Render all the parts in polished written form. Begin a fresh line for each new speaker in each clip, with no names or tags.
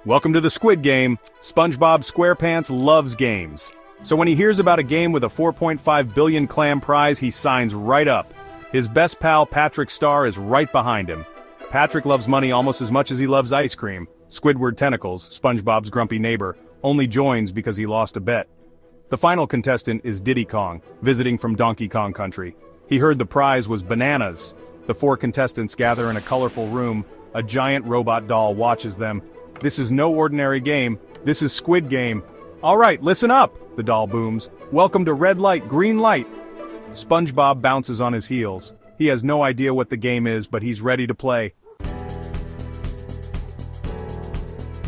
Welcome to the Squid Game. SpongeBob SquarePants loves games. So when he hears about a game with a 4.5 billion clam prize, he signs right up. His best pal Patrick Star is right behind him. Patrick loves money almost as much as he loves ice cream. Squidward Tentacles, SpongeBob's grumpy neighbor, only joins because he lost a bet. The final contestant is Diddy Kong, visiting from Donkey Kong Country. He heard the prize was bananas. The 4 contestants gather in a colorful room. A giant robot doll watches them. This is no ordinary game. This is Squid Game. All right, listen up, the doll booms. Welcome to red light, green light. SpongeBob bounces on his heels. He has no idea what the game is, but he's ready to play.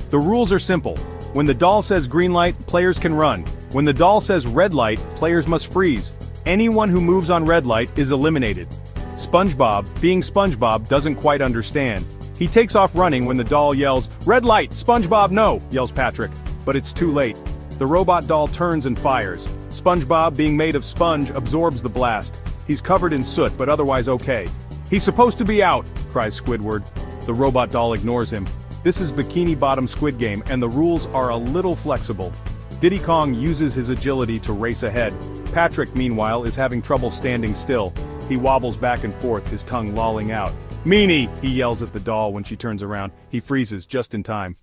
The rules are simple. When the doll says green light, players can run. When the doll says red light, players must freeze. Anyone who moves on red light is eliminated. SpongeBob, being SpongeBob, doesn't quite understand. He takes off running when the doll yells, "Red light, SpongeBob, no!" yells Patrick. But it's too late. The robot doll turns and fires. SpongeBob, being made of sponge, absorbs the blast. He's covered in soot, but otherwise okay. "He's supposed to be out!" cries Squidward. The robot doll ignores him. This is Bikini Bottom Squid Game, and the rules are a little flexible. Diddy Kong uses his agility to race ahead. Patrick, meanwhile, is having trouble standing still. He wobbles back and forth, his tongue lolling out. "Meanie!" he yells at the doll when she turns around. He freezes just in time.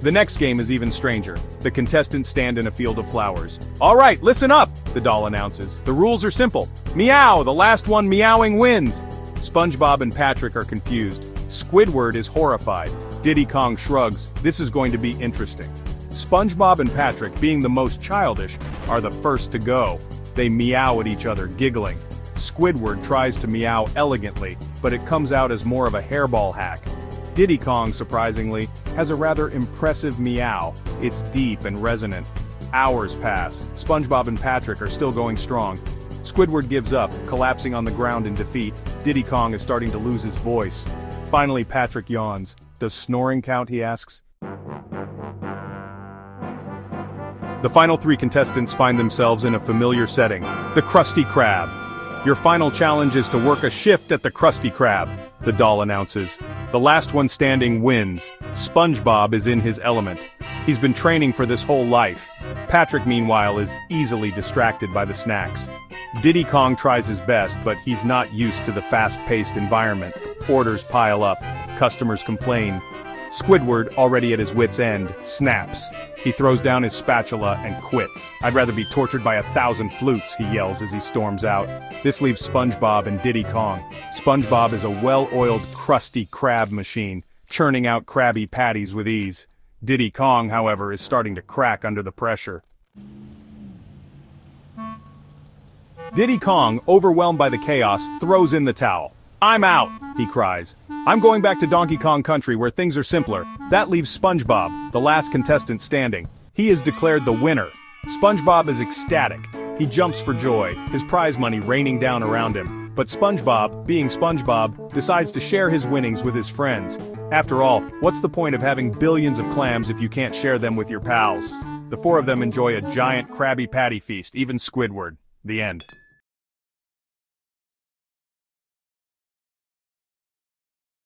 The next game is even stranger. The contestants stand in a field of flowers. "All right, listen up," the doll announces. "The rules are simple. Meow! The last one meowing wins!" SpongeBob and Patrick are confused. Squidward is horrified. Diddy Kong shrugs. This is going to be interesting. SpongeBob and Patrick, being the most childish, are the first to go. They meow at each other, giggling. Squidward tries to meow elegantly, but it comes out as more of a hairball hack. Diddy Kong, surprisingly, has a rather impressive meow. It's deep and resonant. Hours pass. SpongeBob and Patrick are still going strong. Squidward gives up, collapsing on the ground in defeat. Diddy Kong is starting to lose his voice. Finally, Patrick yawns. "Does snoring count?" he asks. The final 3 contestants find themselves in a familiar setting, the Krusty Krab. "Your final challenge is to work a shift at the Krusty Krab," the doll announces. "The last one standing wins." SpongeBob is in his element. He's been training for this whole life. Patrick, meanwhile, is easily distracted by the snacks. Diddy Kong tries his best, but he's not used to the fast-paced environment. Orders pile up. Customers complain. Squidward, already at his wit's end, snaps. He throws down his spatula and quits. "I'd rather be tortured by 1,000 flutes," he yells as he storms out. This leaves SpongeBob and Diddy Kong. SpongeBob is a well-oiled Krusty Krab machine, churning out Krabby Patties with ease. Diddy Kong, however, is starting to crack under the pressure. Diddy Kong, overwhelmed by the chaos, throws in the towel. "I'm out," he cries. "I'm going back to Donkey Kong Country where things are simpler." That leaves SpongeBob, the last contestant standing. He is declared the winner. SpongeBob is ecstatic. He jumps for joy, his prize money raining down around him. But SpongeBob, being SpongeBob, decides to share his winnings with his friends. After all, what's the point of having billions of clams if you can't share them with your pals? The 4 of them enjoy a giant Krabby Patty feast, even Squidward. The end.